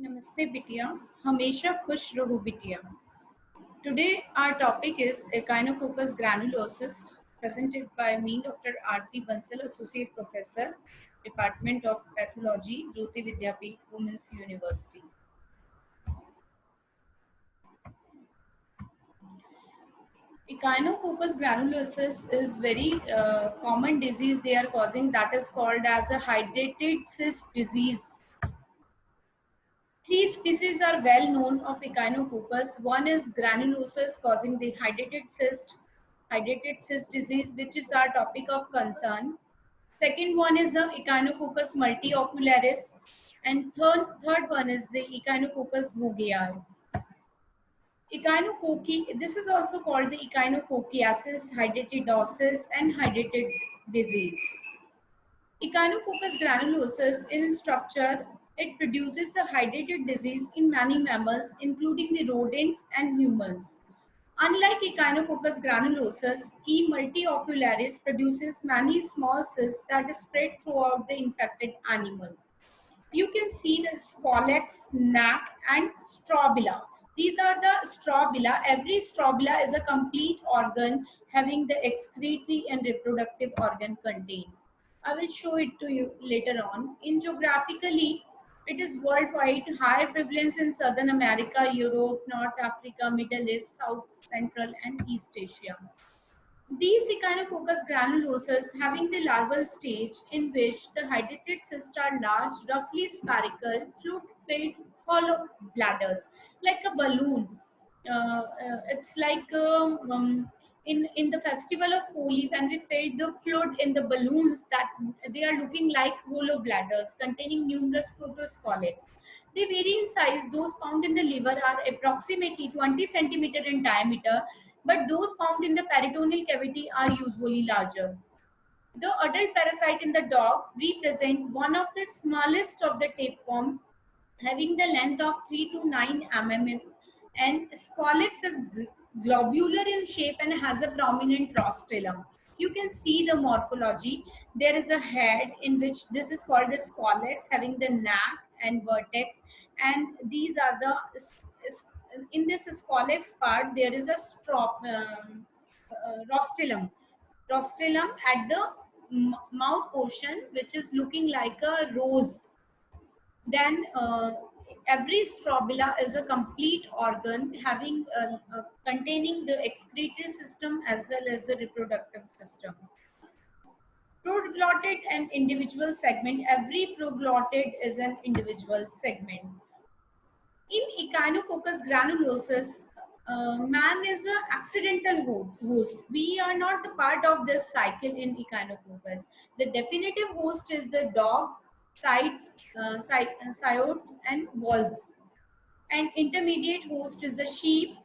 नमस्ते बिटिया हमेशा खुश रहो बिटिया Today our topic is echinococcus granulosus presented by me Dr. Aarti Bansal Associate Professor Department of Pathology Jyoti Vidyapeeth Women's University. Echinococcus granulosus is very common disease they are causing, that is called as a hydrated cyst disease. Three species are well known of Echinococcus. One is granulosus causing the hydrated cyst disease, which is our topic of concern. Second one is the Echinococcus multiocularis, and third one is the Echinococcus vogelii. Echinococci, this is also called the echinococciasis, hydatidosis, and hydrated disease. Echinococcus granulosus in structure, it produces a hydrated disease in many mammals, including the rodents and humans. Unlike Echinococcus granulosus, E. multiocularis produces many small cysts that spread throughout the infected animal. You can see the scolex, neck, and strobila. These are the strobila. Every strobila is a complete organ having the excretory and reproductive organ contained. I will show it to you later on. In geographically, it is worldwide, higher prevalence in Southern America, Europe, North Africa, Middle East, South Central, and East Asia. These Echinococcus granulosus having the larval stage in which the hydrated cysts are large, roughly spherical, fluid-filled hollow bladders, like a balloon. It's like in the festival of Holi, when we filled the fluid in the balloons, that they are looking like hollow bladders containing numerous protoscolex. They vary in size. Those found in the liver are approximately 20 centimeter in diameter, but those found in the peritoneal cavity are usually larger. The adult parasite in the dog represent one of the smallest of the tapeworm, having the length of 3 to 9 mm, and scolex is globular in shape and has a prominent rostrum. You can see the morphology. There is a head in which this is called a scolex, having the neck and vertex, and these are the in this scolex part there is a rostrum. Rostrum at the mouth portion, which is looking like a rose. Then every strobila is a complete organ having containing the excretory system as well as the reproductive system. Proglotted and individual segment. Every proglotted is an individual segment. In Echinococcus granulosus, man is an accidental host. We are not the part of this cycle in Echinococcus. The definitive host is the dog, coyotes, and wolves. And intermediate host is the sheep,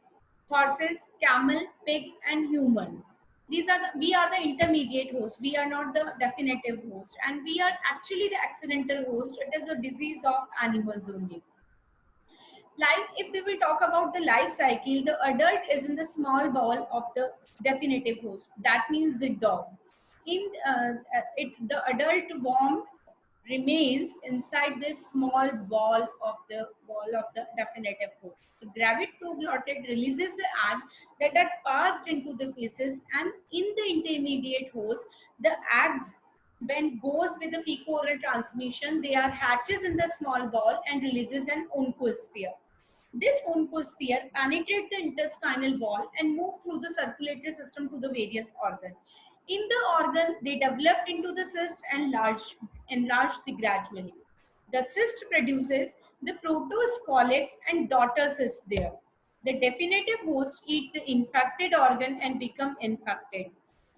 horses, camel, pig, and human. We are the intermediate host. We are not the definitive host, and we are actually the accidental host. It is a disease of animals only. Life, if we will talk about the life cycle, the adult is in the small ball of the definitive host. That means the dog. The adult worm remains inside this small ball of the definitive host. The gravid proglotid releases the egg that are passed into the feces, and in the intermediate host, the eggs when goes with the fecal-oral transmission, they are hatches in the small ball and releases an oncosphere. This oncosphere penetrates the intestinal wall and move through the circulatory system to the various organs. In the organ, they develop into the cyst and enlarge gradually. The cyst produces the protoscolex and daughter cyst there. The definitive host eat the infected organ and become infected.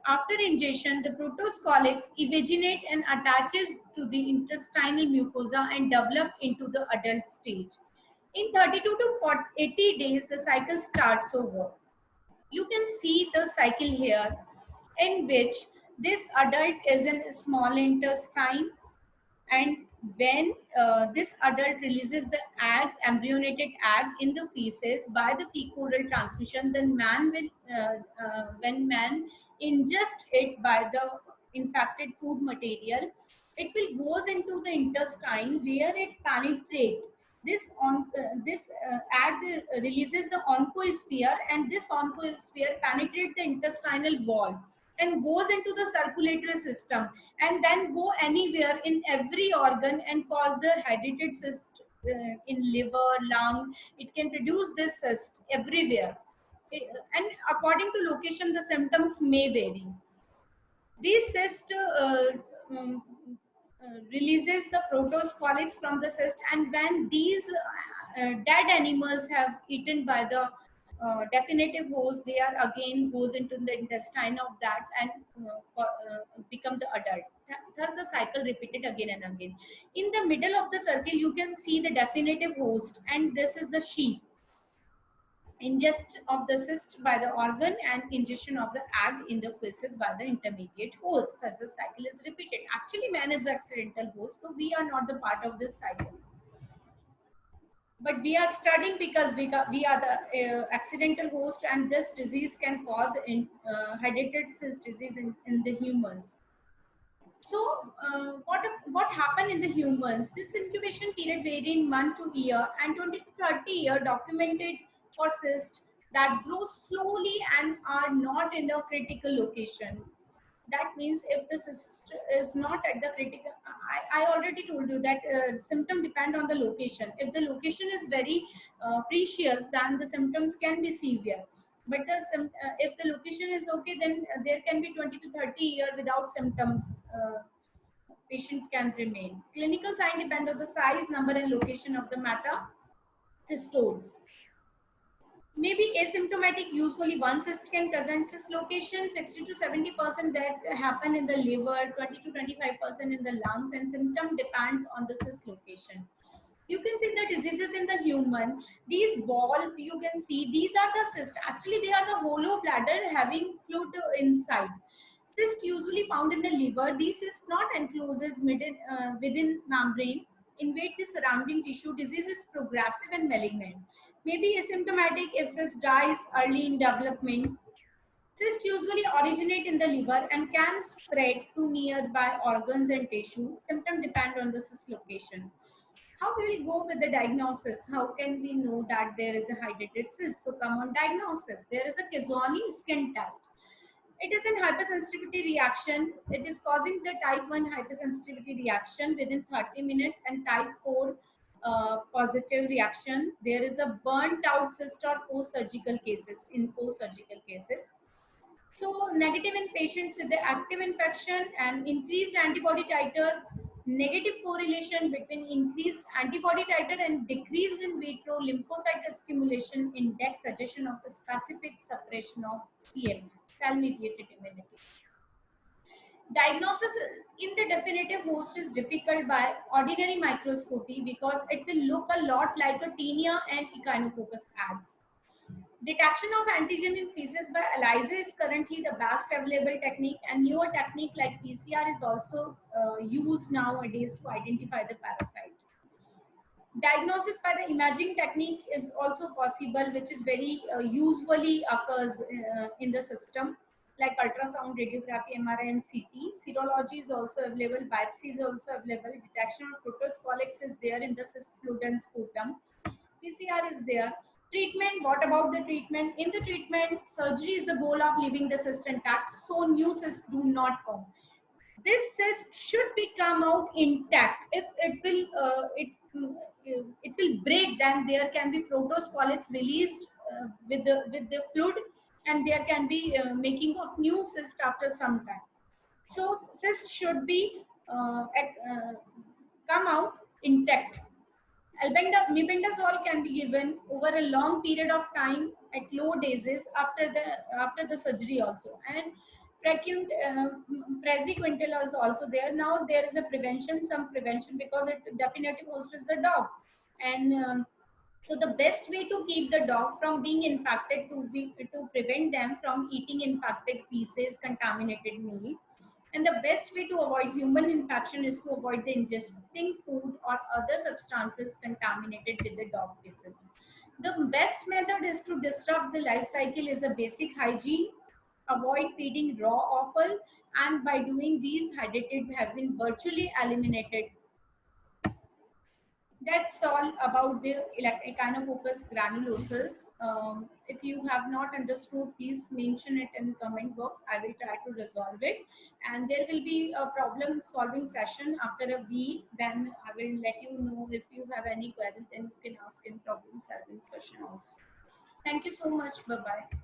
After ingestion, the protoscolex evaginate and attaches to the intestinal mucosa and develop into the adult stage. In 32 to 80 days, the cycle starts over. You can see the cycle here in which this adult is in small intestine, and when this adult releases the embryonated egg in the feces by the fecal-oral transmission, then when man ingest it by the infected food material, it will goes into the intestine where it penetrates This act releases the oncosphere, and this oncosphere penetrates the intestinal wall and goes into the circulatory system, and then go anywhere in every organ and cause the hydrated cyst in liver, lung. It can produce this cyst everywhere. And according to location, the symptoms may vary. These cyst um, releases the protoscolics from the cyst, and when these dead animals have eaten by the definitive host, they are again goes into the intestine of that and become the adult. Thus the cycle repeated again and again. In the middle of the circle, you can see the definitive host, and this is the sheep. Ingest of the cyst by the organ and ingestion of the egg in the feces by the intermediate host. Thus the cycle is repeated. Actually, man is the accidental host, so we are not the part of this cycle. But we are studying because we are the accidental host, and this disease can cause hydrated cyst disease in the humans. So, what happened in the humans? This incubation period varied in month to year, and 20 to 30 year documented for cysts that grow slowly and are not in the critical location. That means if the cyst is not at the critical, I already told you that symptom depend on the location. If the location is very precious, then the symptoms can be severe. But if the location is okay, then there can be 20 to 30 year without symptoms. Patient can remain. Clinical sign depend on the size, number, and location of the metacystodes. Maybe asymptomatic. Usually, one cyst can present cyst location. 60 to 70% that happen in the liver, 20 to 25% in the lungs, and symptom depends on the cyst location. You can see the diseases in the human. These ball, you can see these are the cysts. Actually, they are the hollow bladder having fluid inside. Cyst usually found in the liver. These cysts not encloses within membrane, invade the surrounding tissue. Disease is progressive and malignant. Maybe asymptomatic if cyst dies early in development. Cysts usually originate in the liver and can spread to nearby organs and tissue. Symptoms depend on the cyst location. How we will go with the diagnosis? How can we know that there is a hydrated cyst? So come on diagnosis. There is a Kizoni skin test. It is an hypersensitivity reaction. It is causing the type 1 hypersensitivity reaction within 30 minutes, and type 4 positive reaction. There is a burnt out cyst or post-surgical cases, in post-surgical cases. So negative in patients with the active infection and increased antibody titer, negative correlation between increased antibody titer and decreased in vitro lymphocyte stimulation index suggestion of a specific suppression of CM, cell-mediated immunity. Diagnosis in the definitive host is difficult by ordinary microscopy because it will look a lot like a Taenia and Echinococcus eggs. Detection of antigen in feces by ELISA is currently the best available technique, and newer technique like PCR is also used nowadays to identify the parasite. Diagnosis by the imaging technique is also possible, which is very usually occurs in the system, like ultrasound, radiography, MRI, and CT. Serology is also available, biopsy is also available, detection of protoscolics is there in the cyst fluid and sputum. PCR is there. Treatment, what about the treatment? In the treatment, surgery is the goal of leaving the cyst intact, so new cysts do not form. This cyst should be come out intact. If it will break, then there can be protoscolics released with the fluid, and there can be making of new cyst after some time. So cyst should be come out intact. Mebendazole can be given over a long period of time at low doses after the surgery also, and praziquantel is also there. Now there is a prevention, some prevention, because it definitive host is the dog, and so the best way to keep the dog from being infected to prevent them from eating infected feces, contaminated meat. And the best way to avoid human infection is to avoid the ingesting food or other substances contaminated with the dog feces. The best method is to disrupt the life cycle is a basic hygiene, avoid feeding raw offal, and by doing these, hydrated have been virtually eliminated. That's all about the Echinococcus granulosus. If you have not understood, please mention it in the comment box. I will try to resolve it. And there will be a problem solving session after a week. Then I will let you know if you have any queries, then you can ask in problem solving session also. Thank you so much. Bye bye.